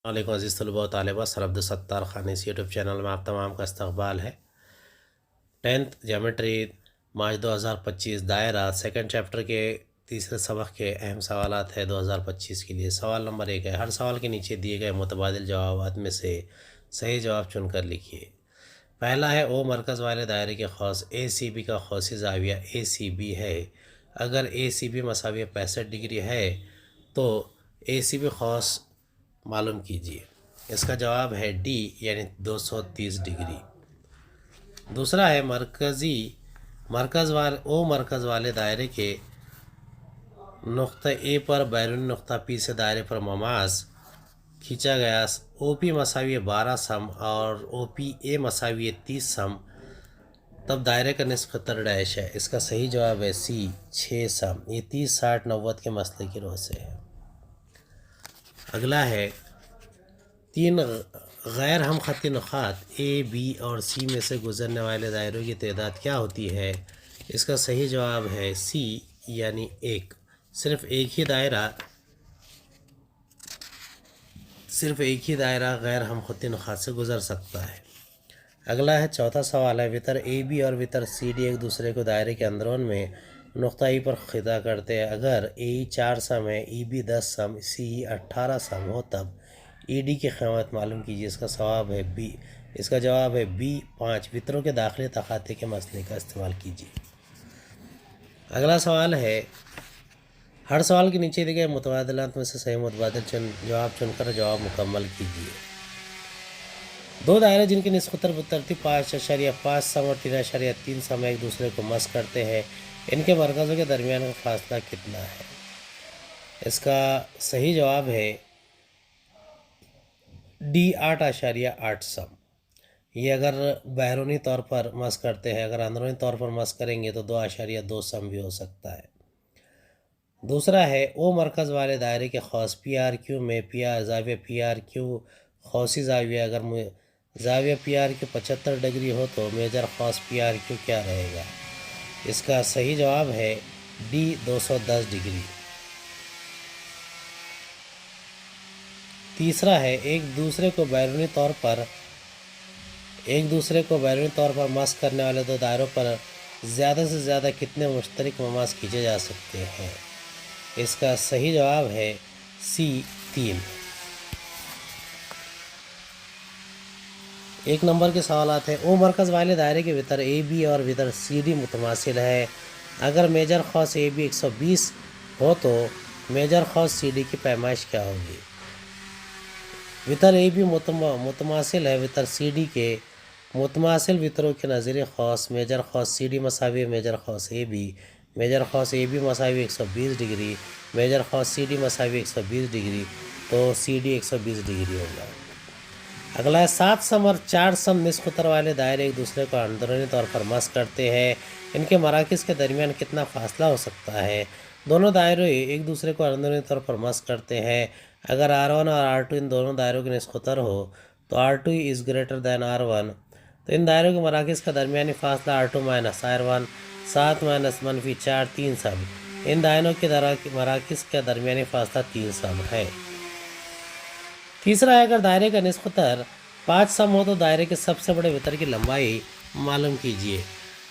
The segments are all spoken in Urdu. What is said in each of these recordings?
علیکم عزیز طلباء و طالبات، سر عبدالستار خان اس یوٹیوب چینل میں آپ تمام کا استقبال ہے۔ 10th جیومیٹری مارچ 2025 دائرہ سیکنڈ چیپٹر کے تیسرے سبق کے اہم سوالات ہے 2025 کے لیے۔ سوال نمبر 1 ہے، ہر سوال کے نیچے دیے گئے متبادل جوابات میں سے صحیح جواب چن کر لکھیے۔ پہلا ہے، او مرکز والے دائرے کے قوس اے سی بی کا قوسی زاویہ اے سی بی ہے۔ اگر اے سی بی مساوی 65 ڈگری ہے تو اے سی بی قوس معلوم کیجیے۔ اس کا جواب ہے ڈی یعنی 230 ڈگری۔ دوسرا ہے، مرکز والے دائرے کے نقطہ اے پر بیرونی نقطہ پی سے دائرے پر مماس کھینچا گیا او پی مساوی 12 سم اور او پی اے مساوی 30 سم، تب دائرے کا نصف قطر ڈیش ہے۔ اس کا صحیح جواب ہے سی 6 سم۔ یہ 30 60 90 کے مسئلے کی روح سے ہے۔ اگلا ہے، 3 غیر ہم خطی نقاط اے بی اور سی میں سے گزرنے والے دائروں کی تعداد کیا ہوتی ہے؟ اس کا صحیح جواب ہے سی یعنی 1۔ صرف ایک ہی دائرہ غیر ہم خطی نقاط سے گزر سکتا ہے۔ اگلا ہے، چوتھا سوال ہے، وتر اے بی اور وتر سی ڈی ایک دوسرے کو دائرے کے اندرون میں نقطہ ای پر خطا کرتے ہیں۔ اگر اے 4 سم ہے، ای بی 10 سم، سی 18 سم ہو تب ای ڈی کی قیمت معلوم کیجیے۔ اس کا جواب ہے بی 5۔ وتروں کے داخلی تخاطی کے مسئلے کا استعمال کیجیے۔ اگلا سوال ہے، ہر سوال کے نیچے دیے گئے متبادلات میں سے صحیح متبادل جواب چن کر جواب مکمل کیجیے۔ 2 دائرے جن کے نصف قطر بالترتیب 5.5 سم اور 3.3 سم ایک دوسرے کو مس کرتے ہیں، ان کے مرکزوں کے درمیان کا فاصلہ کتنا ہے؟ اس کا صحیح جواب ہے ڈی 8.8 سم۔ یہ اگر بیرونی طور پر مس کرتے ہیں، اگر اندرونی طور پر مس کریں گے تو 2.2 سم بھی ہو سکتا ہے۔ دوسرا ہے، او مرکز والے دائرے کے قوس پی آر کیو میں زاویہ پی آر کیو قوسی زاویہ اگر زاویہ پی آر کیو 75 ڈگری ہو تو میجر قوس پی آر کیو کیا رہے گا؟ اس کا صحیح جواب ہے ڈی 210 ڈگری۔ تیسرا ہے، ایک دوسرے کو بیرونی طور پر مس کرنے والے 2 دائروں پر زیادہ سے زیادہ کتنے مشترک مماس کھینچے جا سکتے ہیں؟ اس کا صحیح جواب ہے سی 3۔ 1 نمبر کے سوالات ہیں، او مرکز والے دائرے کے وتر اے بی اور وتر سی ڈی متماثل ہے۔ اگر میجر قوس اے بی 120 ہو تو میجر قوس سی ڈی کی پیمائش کیا ہوگی؟ وتر اے بی متماثل ہے وتر سی ڈی کے متماثل وتروں کے نظیری قوس میجر قوس سی ڈی مساوی میجر قوس اے بی۔ میجر قوس اے بی مساوی 120 ڈگری، میجر قوس سی ڈی مساوی 120 ڈگری، تو سی ڈی 120 ڈگری ہوگا۔ اگلا ہے، 7 سم اور 4 سم نصف قطر والے دائرے ایک دوسرے کو اندرونی طور پر مس کرتے ہیں، ان کے مراکز کے درمیان کتنا فاصلہ ہو سکتا ہے؟ دونوں دائرے ایک دوسرے کو اندرونی طور پر مس کرتے ہیں۔ اگر R1 اور R2 ان دونوں دائروں کے نصف قطر ہو تو R2 is greater than R1، تو ان دائروں کے مراکز کا درمیانی فاصلہ R2 R1 7 -4 3 سم۔ ان دائروں کے مراکز کا درمیانی فاصلہ 3 سم ہے۔ تیسرا ہے، اگر دائرے کا نصف قطر 5 سم ہو تو دائرے کے سب سے بڑے وتر کی لمبائی معلوم کیجیے۔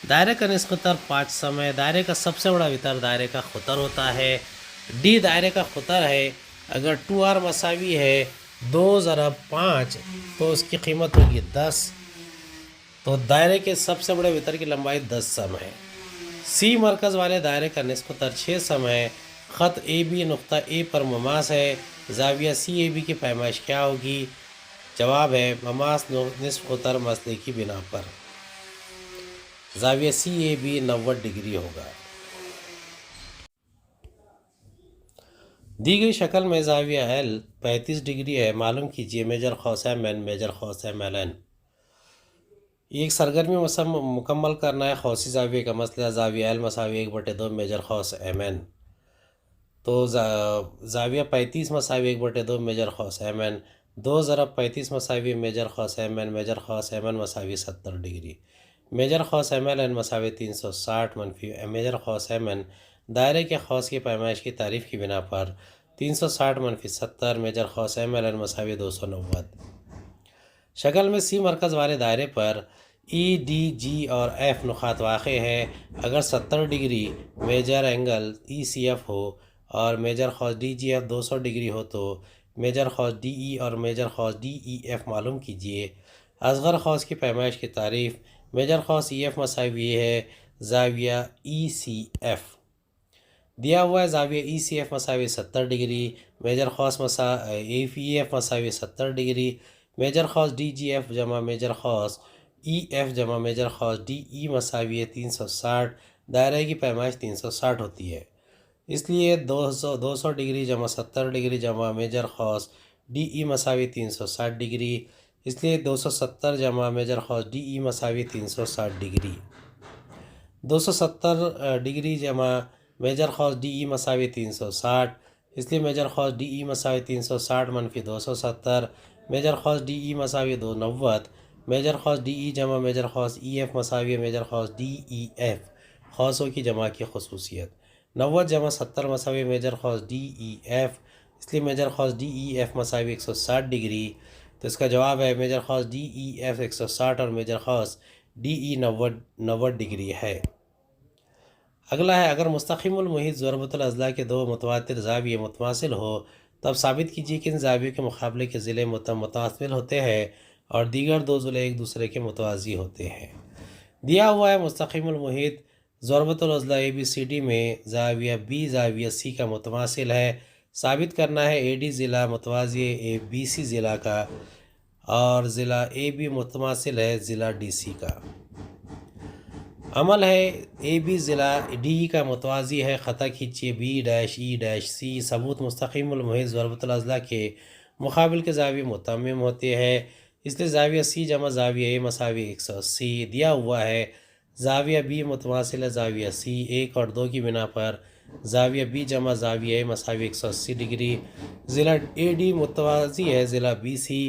دائرے کا نصف قطر 5 سم ہے، دائرے کا سب سے بڑا وتر دائرے کا قطر ہوتا ہے۔ ڈی دائرے کا قطر ہے۔ اگر 2R مساوی ہے 2 ضرب 5 تو اس کی قیمت ہوگی 10، تو دائرے کے سب سے بڑے وتر کی لمبائی 10 سم ہے۔ سی مرکز والے دائرے کا نصف قطر 6 سم ہے، خط اے بی نقطہ اے پر مماس ہے، زاویہ سی اے بی کی پیمائش کیا ہوگی؟ جواب ہے مماس نصف قطر مسئلے کی بنا پر زاویہ سی اے بی 90 ڈگری ہوگا۔ دی گئی شکل میں زاویہ ایل 35 ڈگری ہے، معلوم کیجیے میجر قوس ایم این میجر قوس ایم ایل این۔ یہ ایک سرگرمی مکمل کرنا ہے قوسی زاویہ کا مسئلہ۔ زاویہ ایل مساوی 1/2 میجر قوس ایم این، تو زاویہ 35 مساوی 1/2 میجر قوس ایم این، 2 ضرب 35 مساوی میجر قوس ایم این، میجر قوس ایم این مساوی 70 ڈگری، میجر قوس ایم ایل این مساوی 360 منفی میجر قوس ایم این۔ دائرے کے قوس کی پیمائش کی تعریف کی بنا پر 360-70 میجر خاص ایم ایل این مساوی 290۔ شکل میں سی مرکز والے دائرے پر ای ڈی جی اور ایف نقاط واقع ہیں۔ اگر 70 ڈگری میجر اینگل ای سی ایف ہو اور میجر خاص ڈی جی ایف 200 ڈگری ہو تو میجر خاص ڈی ای اور میجر خاص ڈی ای ایف معلوم کیجیے۔ اصغر خاص کی پیمائش کی تعریف۔ میجر خاص ای ایف مساوی یہ ہے زاویہ ای سی ایف۔ دیا ہوا ہے زاویہ ای سی ایف مساوی 70 ڈگری، میجر خاص ای ایف مساوی 70 ڈگری، میجر خاص ڈی جی ایف جمع میجر خاص ای ایف جمع میجر خاص ڈی ای مساوی 360۔ دائرے کی پیمائش 360 ہوتی ہے، اس لیے 200 ڈگری جمع 70 ڈگری جمع میجر خاص ڈی ای مساوی 360 ڈگری، اس لیے 270 جمع میجر خاص ڈی ای مساوی 360 ڈگری۔ 270 ڈگری جمع میجر خاص ڈی ای مساوی 360، اس لیے میجر خاص ڈی ای مساوی 360 منفی 270، میجر خاص ڈی ای مساوی 290۔ میجر خاص ڈی ای جمع میجر خاص ای ایف مساوی میجر خاص ڈی ای ایف، خاصوں کی جمع کی خصوصیت۔ 90 جمع 70 مساوی میجر خاص ڈی ای ایف، اس لیے میجر خاص ڈی ای ایف مساوی 160 ڈگری، تو اس کا جواب ہے میجر خاص ڈی ای ایف 160 اور میجر خاص ڈی ای 90 ڈگری ہے۔ اگلا ہے اگر مستقیم المحیط ضربۃ الاضلاع کے دو متواتر زاویے متماثل ہو تب ثابت کیجیے کہ ان زاویوں کے مقابلے کے ضلع متماثل ہوتے ہیں اور دیگر دو ضلع ایک دوسرے کے متوازی ہوتے ہیں۔ دیا ہوا ہے مستقیم المحیط ضربۃ الاضلاع اے بی سی ڈی میں زاویہ بی زاویہ سی کا متماثل ہے۔ ثابت کرنا ہے اے ڈی ضلع متوازی ہے اے بی سی ضلع کا اور ضلع اے بی متماثل ہے ضلع ڈی سی کا۔ عمل ہے اے بی ضلع ڈی کا متوازی ہے، خطا کھینچیے بی ڈیش ای ڈیش سی۔ ثبوت مستقیم المحیط ضربۃ الاضلاع کے مقابل کے زاویے متمم ہوتے ہیں، اس لیے زاویہ سی جمع زاویہ اے مساوی 180۔ دیا ہوا ہے زاویہ بی متماثل ہے زاویہ سی، 1 اور 2 کی بنا پر زاویہ بی جمع زاویہ اے مساوی 180 ڈگری۔ ضلع اے ڈی متوازی ہے ضلع بی سی،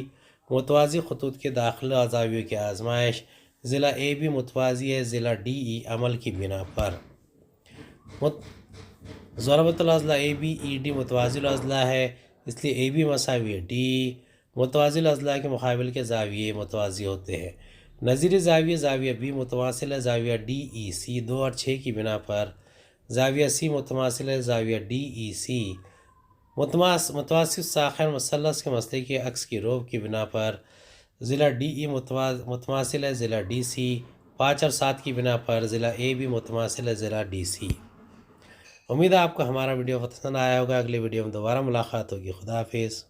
متوازی خطوط کے داخلہ زاویوں کی آزمائش۔ ضلع اے بی متوازی ہے ضلع ڈی ای عمل کی بنا پر۔ ضربۃ الاضلاع اے بی ای ڈی متوازی الاضلاع ہے، اس لیے اے بی مساوی ڈی۔ متوازی الاضلاع کے مقابل کے زاویے متوازی ہوتے ہیں۔ نظیری زاویہ زاویہ بی متماثل ہے زاویہ ڈی ای سی، 2 اور 6 کی بنا پر زاویہ سی متماثل ہے زاویہ ڈی ای سی۔ متوسط ساخن مثلث کے مسئلے کے عکس کی روب کی بنا پر ضلع ڈی ای متماثل ہے ضلع ڈی سی، 5 اور 7 کی بنا پر ضلع اے بھی متماثل ہے ضلع ڈی سی۔ امید ہے آپ کو ہمارا ویڈیو پسند آیا ہوگا، اگلی ویڈیو میں دوبارہ ملاقات ہوگی۔ خدا حافظ۔